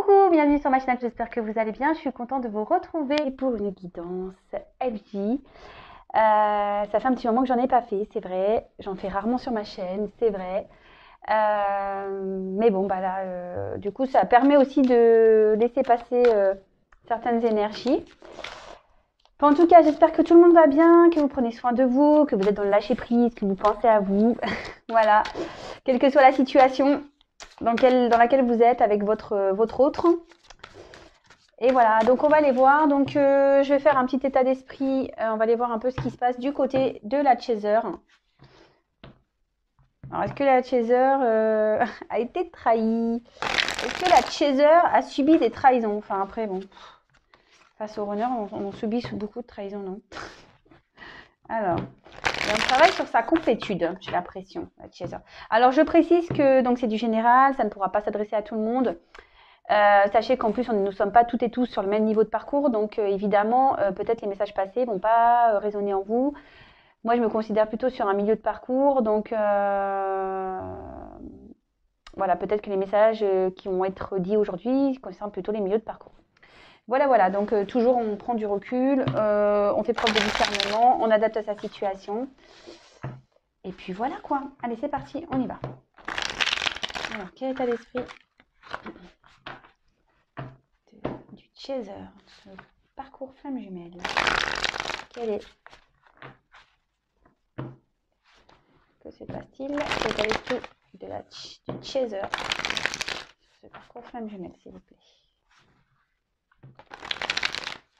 Coucou, bienvenue sur ma chaîne, j'espère que vous allez bien. Je suis contente de vous retrouver pour une guidance FJ. Ça fait un petit moment que j'en ai pas fait, c'est vrai. J'en fais rarement sur ma chaîne, c'est vrai. Mais bon, bah là, du coup, ça permet aussi de laisser passer certaines énergies. Enfin, en tout cas, j'espère que tout le monde va bien, que vous prenez soin de vous, que vous êtes dans le lâcher prise, que vous pensez à vous. Voilà, quelle que soit la situation dans laquelle vous êtes avec votre autre. Et voilà, donc on va aller voir. Donc je vais faire un petit état d'esprit. On va aller voir un peu ce qui se passe du côté de la chaser. Alors, est-ce que la chaser a été trahie? Est-ce que la chaser a subi des trahisons? Enfin, après, bon, face au runner, on subit beaucoup de trahisons, non? Alors, on travaille sur sa complétude, j'ai l'impression, la chaser. Alors, je précise que donc c'est du général, ça ne pourra pas s'adresser à tout le monde. Sachez qu'en plus, nous ne sommes pas toutes et tous sur le même niveau de parcours, donc évidemment, peut-être les messages passés ne vont pas résonner en vous. Moi, je me considère plutôt sur un milieu de parcours, donc voilà, peut-être que les messages qui vont être dits aujourd'hui concernent plutôt les milieux de parcours. Voilà, donc toujours on prend du recul, on fait preuve de discernement, on adapte à sa situation. Et puis voilà quoi. Allez, c'est parti, on y va. Alors, quel état d'esprit du chaser, le parcours flamme jumelle. Quel est Que se passe-t-il? Quel état d'esprit du chaser, ce parcours flamme jumelle, s'il vous plaît.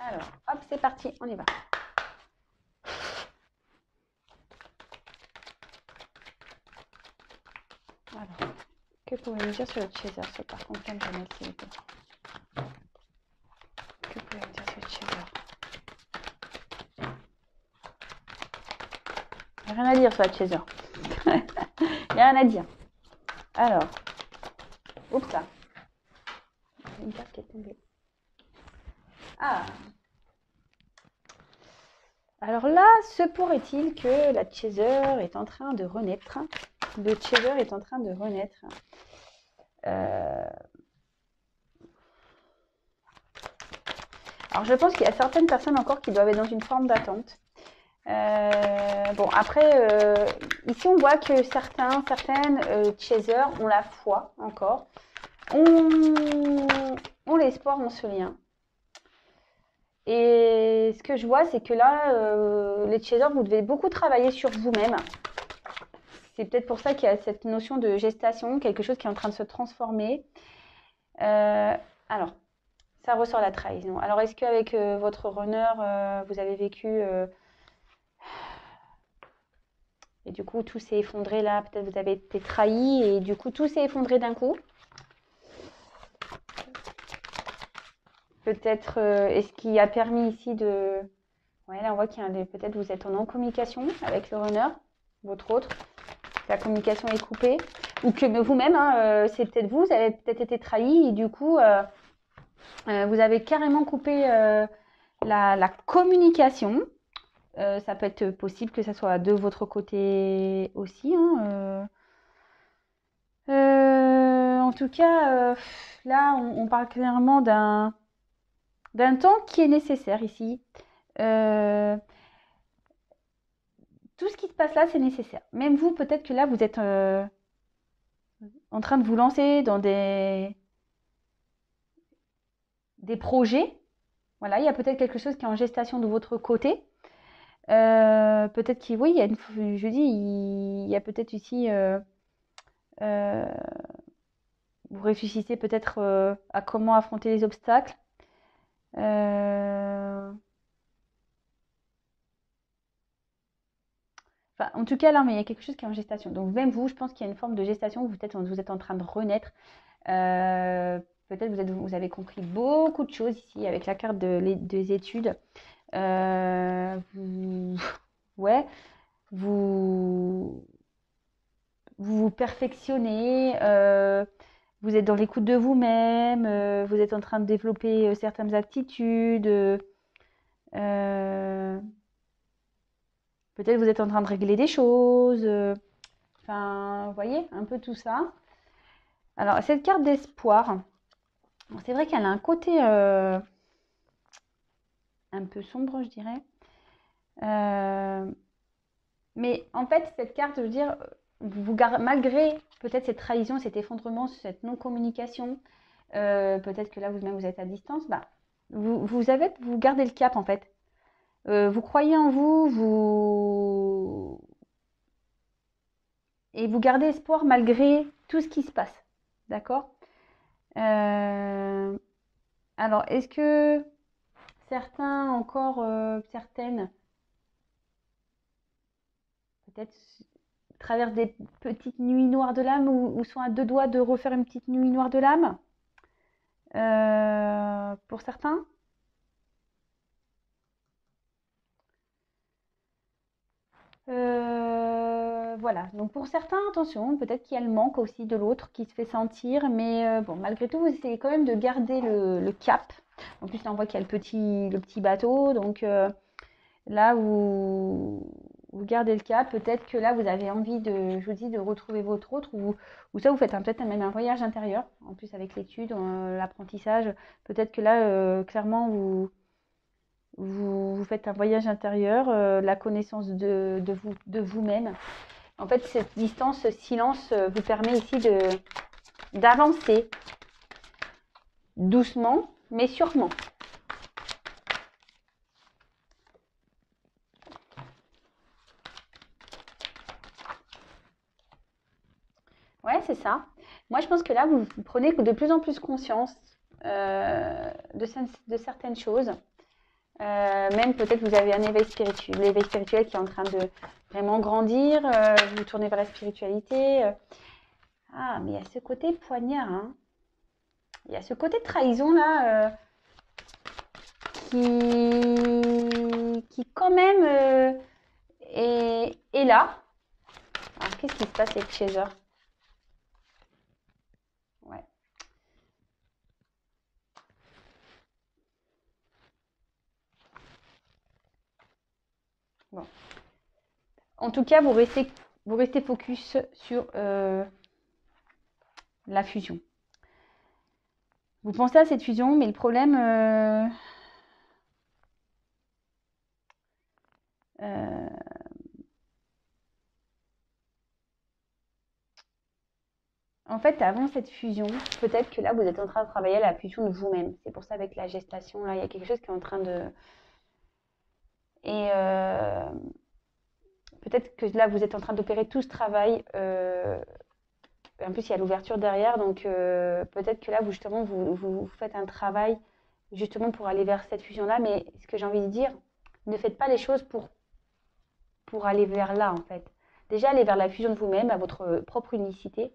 Alors, hop, c'est parti, on y va. Alors, que pouvez-vous dire sur le chaser, ce parcours flamme jumelle, s'il vous plaît? Que pouvez-vous dire sur le chaser? Il n'y a rien à dire sur la chaser. Il n'y a rien à dire. Alors, oups là. Il y a une carte qui est tombée. Ah. Alors là, se pourrait-il que la chaser est en train de renaître? Le chaser est en train de renaître. Alors je pense qu'il y a certaines personnes encore qui doivent être dans une forme d'attente. Bon, après, ici on voit que certaines chasers ont la foi encore, ont l'espoir en ce lien. Et ce que je vois, c'est que là, les chasers, vous devez beaucoup travailler sur vous-même. C'est peut-être pour ça qu'il y a cette notion de gestation, quelque chose qui est en train de se transformer. Alors, ça ressort la trahison. Alors, est-ce qu'avec votre runner, vous avez vécu... et du coup, tout s'est effondré là. Peut-être vous avez été trahi et du coup, tout s'est effondré d'un coup. Peut-être, est-ce qui a permis ici de... Ouais, là, on voit qu'il y a peut-être vous êtes en non-communication avec le runner, votre autre. La communication est coupée. Ou que vous-même, hein, c'est peut-être vous avez peut-être été trahi et du coup, vous avez carrément coupé la communication. Ça peut être possible que ça soit de votre côté aussi. Hein, en tout cas, là, on parle clairement d'un temps qui est nécessaire ici. Tout ce qui se passe là, c'est nécessaire. Même vous, peut-être que là, vous êtes en train de vous lancer dans des projets. Voilà, il y a peut-être quelque chose qui est en gestation de votre côté. Peut-être qu'il, oui, je dis, il y a peut-être ici, vous réfléchissez peut-être à comment affronter les obstacles. Enfin, en tout cas, là, mais il y a quelque chose qui est en gestation. Donc, même vous, je pense qu'il y a une forme de gestation. Peut-être vous êtes en train de renaître. Peut-être vous avez compris beaucoup de choses ici avec la carte des études. Ouais, vous vous perfectionnez, vous êtes dans l'écoute de vous-même, vous êtes en train de développer certaines aptitudes. Peut-être vous êtes en train de régler des choses. Enfin, vous voyez, un peu tout ça. Alors, cette carte d'espoir, Bon, c'est vrai qu'elle a un côté un peu sombre, je dirais. Mais en fait, cette carte, je veux dire, malgré peut-être cette trahison, cet effondrement, cette non-communication, peut-être que là, vous-même, vous êtes à distance, bah, vous gardez le cap, en fait. Vous croyez en et vous gardez espoir malgré tout ce qui se passe. D'accord? Euh, alors, est-ce que certains encore, certaines, peut-être traversent des petites nuits noires de l'âme ou sont à deux doigts de refaire une petite nuit noire de l'âme? Pour certains. Voilà, donc pour certains, attention, peut-être qu'il y a le manque aussi de l'autre qui se fait sentir, mais bon, malgré tout, vous essayez quand même de garder le cap. En plus, là, on voit qu'il y a le petit bateau, donc là, vous gardez le cap. Peut-être que là, vous avez envie de, je vous dis, de retrouver votre autre, ou ça, vous faites peut-être même un voyage intérieur, en plus avec l'étude, l'apprentissage. Peut-être que là, clairement, vous faites un voyage intérieur, la connaissance de vous-même. En fait, cette distance, ce silence vous permet ici d'avancer doucement, mais sûrement. Ouais, c'est ça. Moi, je pense que là, vous prenez de plus en plus conscience de certaines choses. Même peut-être vous avez un éveil spirituel, l'éveil spirituel qui est en train de vraiment grandir. Vous tournez vers la spiritualité. Ah, mais il y a ce côté poignard, hein. Il y a ce côté trahison là qui quand même est là. Alors, qu'est-ce qui se passe avec Chaser? Ouais. Bon. En tout cas, vous restez focus sur la fusion. Vous pensez à cette fusion, mais le problème, euh, en fait, avant cette fusion, peut-être que là, vous êtes en train de travailler à la fusion de vous-même. C'est pour ça, avec la gestation, là, il y a quelque chose qui est en train de... Et peut-être que là, vous êtes en train d'opérer tout ce travail. En plus, il y a l'ouverture derrière. Donc, peut-être que là, justement, vous faites un travail justement pour aller vers cette fusion-là. Mais ce que j'ai envie de dire, ne faites pas les choses pour aller vers là, en fait. Déjà, aller vers la fusion de vous-même, à votre propre unicité.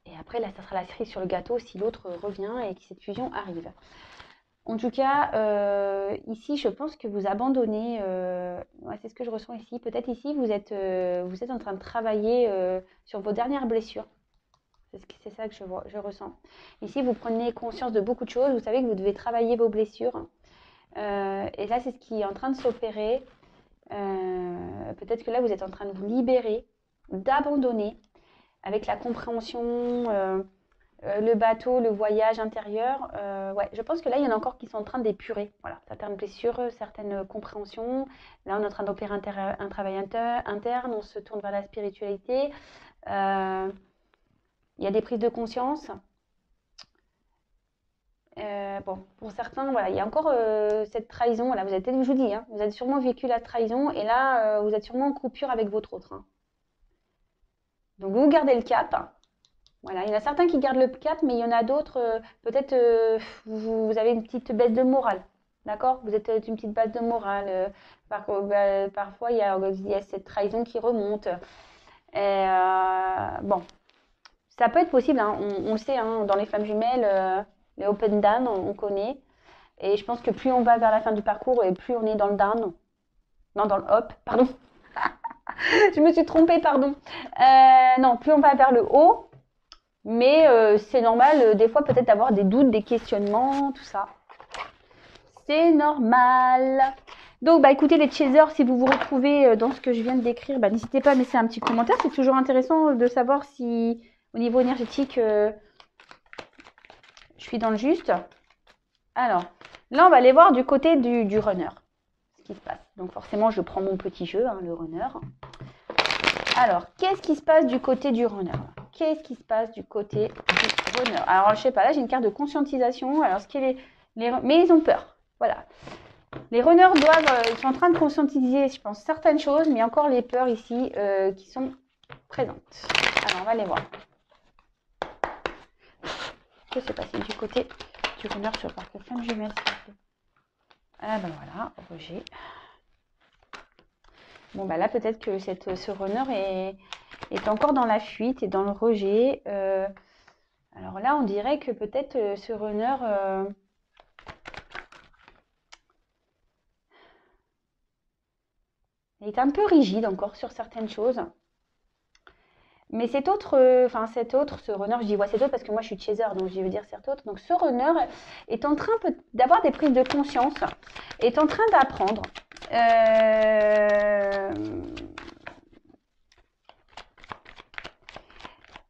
Et après, là, ça sera la cerise sur le gâteau si l'autre revient et que cette fusion arrive. En tout cas, ici, je pense que vous abandonnez. Ouais, c'est ce que je ressens ici. Peut-être ici, vous êtes en train de travailler sur vos dernières blessures. C'est ça que je ressens. Ici, vous prenez conscience de beaucoup de choses. Vous savez que vous devez travailler vos blessures. Et là, c'est ce qui est en train de s'opérer. Peut-être que là, vous êtes en train de vous libérer, d'abandonner avec la compréhension, le bateau, le voyage intérieur. Ouais, je pense que là, il y en a encore qui sont en train d'épurer. Voilà, certaines blessures, certaines compréhensions. Là, on est en train d'opérer un travail interne. On se tourne vers la spiritualité. Il y a des prises de conscience. Bon, pour certains, voilà, il y a encore cette trahison. Voilà, vous avez, je vous dis, hein, vous avez sûrement vécu la trahison et là, vous êtes sûrement en coupure avec votre autre, hein. Donc, vous gardez le cap. Voilà, il y en a certains qui gardent le cap, mais il y en a d'autres, peut-être vous avez une petite baisse de morale. D'accord? Vous êtes une petite baisse de morale. Parfois, il y a cette trahison qui remonte. Et, bon, ça peut être possible, hein, on le sait, hein, dans les flammes jumelles, les open down, on connaît. Et je pense que plus on va vers la fin du parcours et plus on est dans le down. Non, dans le hop, pardon. Je me suis trompée, pardon. Non, plus on va vers le haut, mais c'est normal, des fois, peut-être d'avoir des doutes, des questionnements, tout ça. C'est normal. Donc, bah, écoutez, les chasers, si vous vous retrouvez dans ce que je viens de décrire, bah, n'hésitez pas à laisser un petit commentaire. C'est toujours intéressant de savoir si, au niveau énergétique, Je suis dans le juste. Alors, là, on va aller voir du côté du runner, ce qui se passe. Donc, forcément, je prends mon petit jeu, hein, le runner. Alors, qu'est-ce qui se passe du côté du runner? Qu'est-ce qui se passe du côté du runner? Alors, je sais pas, là, j'ai une carte de conscientisation. Alors, mais ils ont peur. Voilà. Les runners ils sont en train de conscientiser, je pense, certaines choses, mais encore les peurs ici qui sont présentes. Alors, on va les voir. Que se passe du côté du runner sur le parc flamme jumelle, s'il vous plaît? Ah ben voilà, rejet. Bon bah là peut-être que ce runner est encore dans la fuite et dans le rejet. Alors là on dirait que peut-être ce runner est un peu rigide encore sur certaines choses. Mais ce runner, je dis ouais, cet autre parce que moi je suis chaser, donc je veux dire cet autre. Donc ce runner est en train d'avoir des prises de conscience, est en train d'apprendre.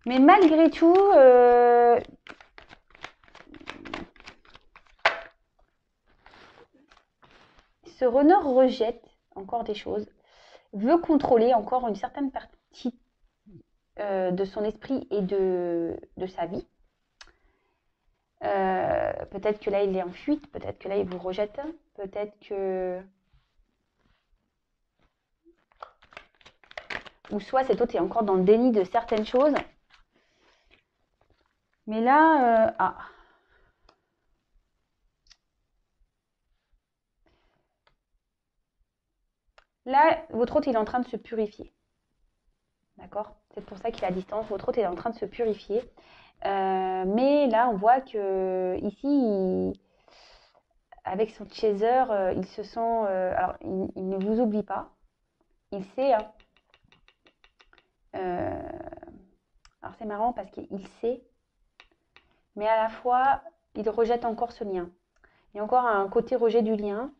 Mais malgré tout, ce runner rejette encore des choses, veut contrôler encore une certaine partie de son esprit et de sa vie. Peut-être que là il est en fuite, peut-être que là il vous rejette, peut-être que... Ou soit cet autre est encore dans le déni de certaines choses. Mais là, Là, votre hôte il est en train de se purifier. D'accord? C'est pour ça qu'il est à distance. Votre hôte est en train de se purifier. Mais là, on voit que ici, avec son chaser, il se sent... alors, il ne vous oublie pas. Il sait... Hein. Alors, c'est marrant parce qu'il sait. Mais à la fois, il rejette encore ce lien. Il y a encore un côté rejet du lien.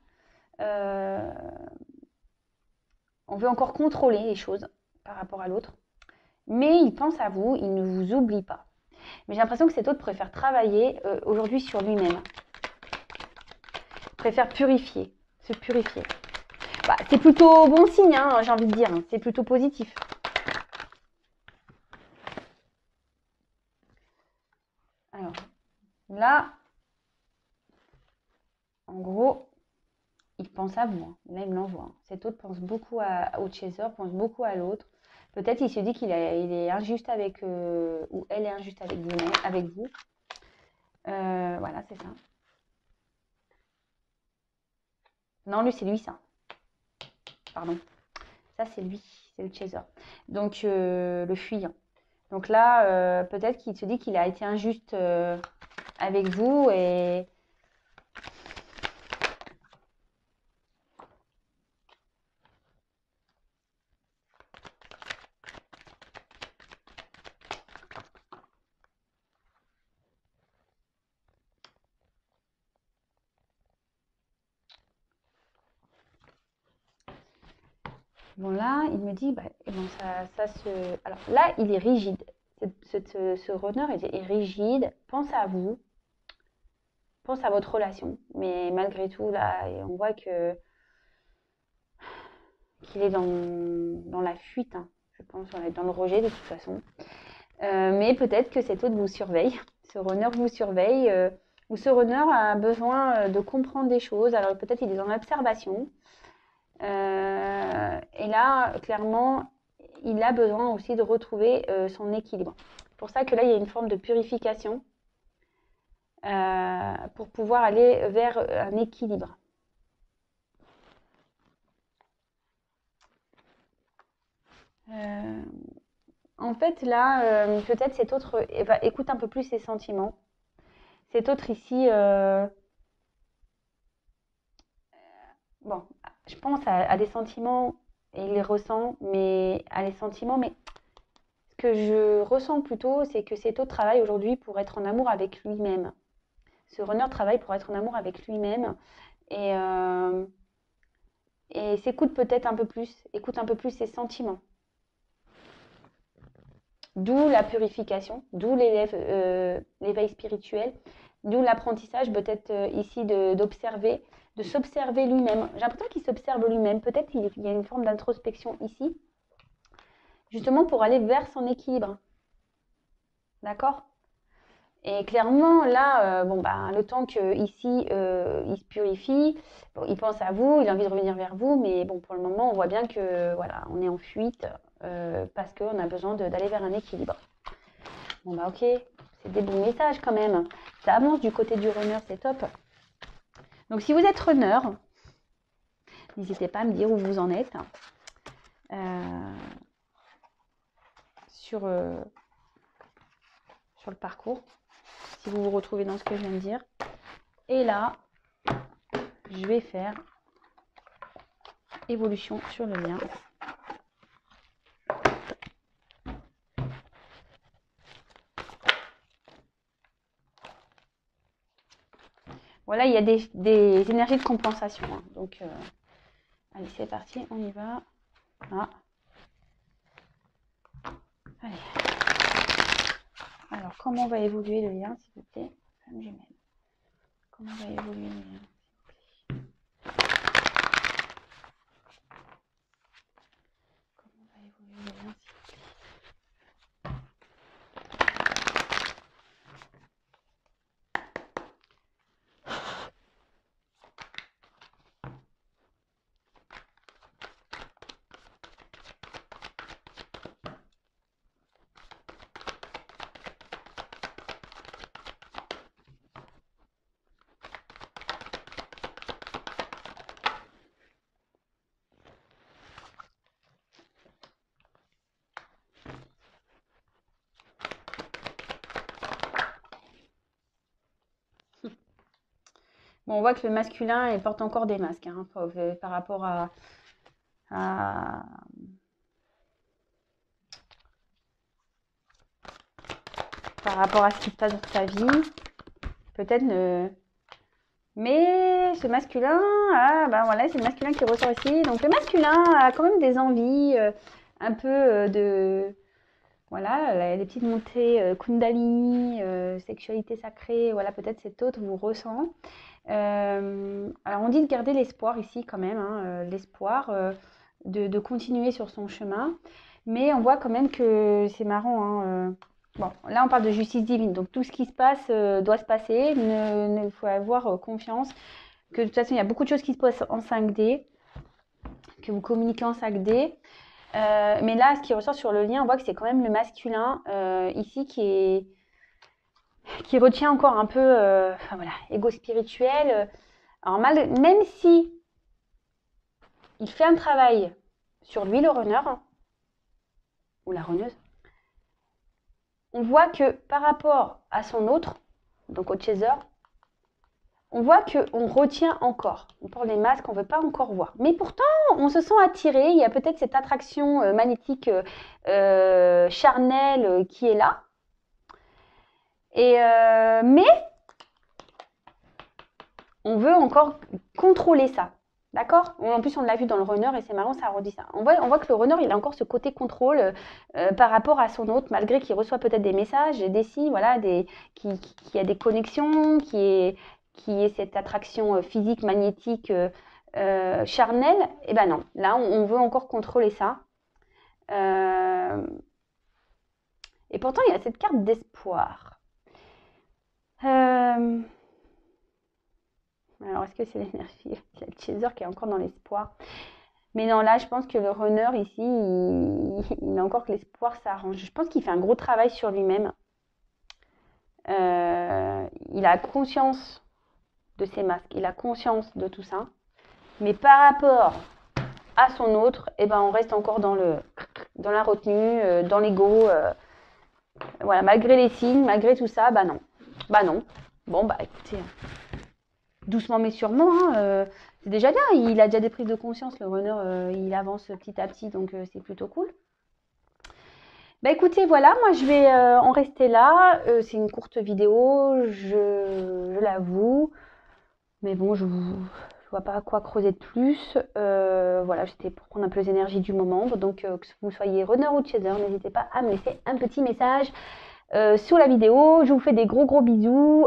On veut encore contrôler les choses par rapport à l'autre. Mais il pense à vous, il ne vous oublie pas. Mais j'ai l'impression que cet autre préfère travailler aujourd'hui sur lui-même. Préfère purifier, se purifier. Bah, c'est plutôt bon signe, hein, j'ai envie de dire. C'est plutôt positif. Alors, là, en gros, il pense à vous. Hein. Là, il me l'envoie. Hein. Cet autre pense beaucoup au chaser, pense beaucoup à l'autre. Peut-être il se dit qu'il est injuste avec... ou elle est injuste avec vous. Voilà, c'est ça. Non, lui, c'est lui, ça. Pardon. Ça, c'est lui. C'est le chaser. Donc, le fuyant. Donc là, peut-être qu'il se dit qu'il a été injuste avec vous et... Bon là, il me dit, bah, bon, ça se... Alors là, il est rigide. Ce runner est rigide. Pense à vous. Pense à votre relation. Mais malgré tout, là, on voit que qu'il est dans la fuite. Hein, je pense, dans le rejet de toute façon. Mais peut-être que cet autre vous surveille. Ce runner vous surveille. Ou ce runner a besoin de comprendre des choses. Alors peut-être il est dans l'observation. Et là, clairement, il a besoin aussi de retrouver son équilibre. C'est pour ça que là, il y a une forme de purification pour pouvoir aller vers un équilibre. En fait, là, peut-être cet autre écoute un peu plus ses sentiments. Cet autre ici, bon, je pense à des sentiments et il les ressent, mais à les sentiments, mais ce que je ressens plutôt, c'est que cet autre travaille aujourd'hui pour être en amour avec lui-même. Ce runner travaille pour être en amour avec lui-même et s'écoute peut-être un peu plus, écoute un peu plus ses sentiments. D'où la purification, d'où l'éveil spirituel, D'où l'apprentissage peut-être ici d'observer, de s'observer lui-même. J'ai l'impression qu'il s'observe lui-même. Peut-être qu'il y a une forme d'introspection ici, justement pour aller vers son équilibre. D'accord? Et clairement, là, le temps qu'ici, il se purifie, bon, il pense à vous, il a envie de revenir vers vous, mais bon, pour le moment, on voit bien que, voilà, on est en fuite parce qu'on a besoin d'aller vers un équilibre. Bon, bah, ok, c'est des bons messages quand même. Ça avance du côté du runner, c'est top. Donc, si vous êtes runner, n'hésitez pas à me dire où vous en êtes sur le parcours, si vous vous retrouvez dans ce que je viens de dire. Et là, je vais faire évolution sur le lien. Voilà, il y a des énergies de compensation. Hein. Donc, allez, c'est parti, on y va. Ah. Allez. Alors, comment va évoluer le lien, s'il vous plaît? Femme jumelle. Comment va évoluer le lien, s'il vous plaît? Comment va évoluer le lien, s'il vous plaît? Bon, on voit que le masculin, il porte encore des masques hein, par rapport à ce qui se passe dans sa vie. Peut-être mais ce masculin, voilà, c'est le masculin qui ressort ici. Donc le masculin a quand même des envies, un peu de... Voilà, les petites montées Kundalini, sexualité sacrée, voilà, peut-être cet autre vous ressent. Alors on dit de garder l'espoir ici quand même, hein, l'espoir de continuer sur son chemin. Mais on voit quand même que c'est marrant, hein, bon, là on parle de justice divine, donc tout ce qui se passe doit se passer, il faut avoir confiance que de toute façon il y a beaucoup de choses qui se passent en 5D, que vous communiquez en 5D. Mais là, ce qui ressort sur le lien, on voit que c'est quand même le masculin ici qui retient encore un peu, égo spirituel. Alors même si il fait un travail sur lui, le runner, ou la runneuse, on voit que par rapport à son autre, donc au chaser, on voit qu'on retient encore. On porte les masques, on ne veut pas encore voir. Mais pourtant, on se sent attiré. Il y a peut-être cette attraction magnétique charnelle qui est là. Mais on veut encore contrôler ça. D'accord? En plus, on l'a vu dans le runner et c'est marrant, ça redit ça. On voit que le runner, il a encore ce côté contrôle par rapport à son autre, malgré qu'il reçoit peut-être des messages, des signes, voilà, qu'il y a des connexions, qui est cette attraction physique, magnétique, charnelle. Eh ben non, là, on veut encore contrôler ça. Et pourtant, il y a cette carte d'espoir. Alors, est-ce que c'est l'énergie? C'est le chaser qui est encore dans l'espoir. Mais non, là, je pense que le runner, ici, il a encore que l'espoir s'arrange. Je pense qu'il fait un gros travail sur lui-même. Il a conscience de ses masques. Il a conscience de tout ça. Mais par rapport à son autre, eh ben, on reste encore dans la retenue, dans l'ego. Voilà, malgré les signes, malgré tout ça, bah non. Bah non. Bon, bah écoutez... doucement mais sûrement, hein, c'est déjà bien, il a déjà des prises de conscience, le runner, il avance petit à petit, donc c'est plutôt cool. Bah écoutez, voilà, moi je vais en rester là, c'est une courte vidéo, je l'avoue, mais bon, je vois pas quoi creuser de plus, voilà, c'était pour prendre un peu les énergies du moment, donc que vous soyez runner ou chaser, n'hésitez pas à me laisser un petit message. sous la vidéo. Je vous fais des gros bisous.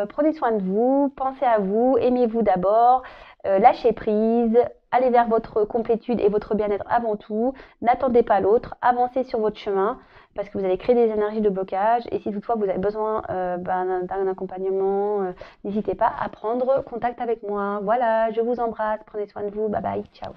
Prenez soin de vous, pensez à vous, aimez-vous d'abord, lâchez prise, allez vers votre complétude et votre bien-être avant tout. N'attendez pas l'autre, avancez sur votre chemin parce que vous allez créer des énergies de blocage. Et si toutefois vous avez besoin d'un accompagnement, n'hésitez pas à prendre contact avec moi. Voilà, je vous embrasse, prenez soin de vous, bye bye, ciao.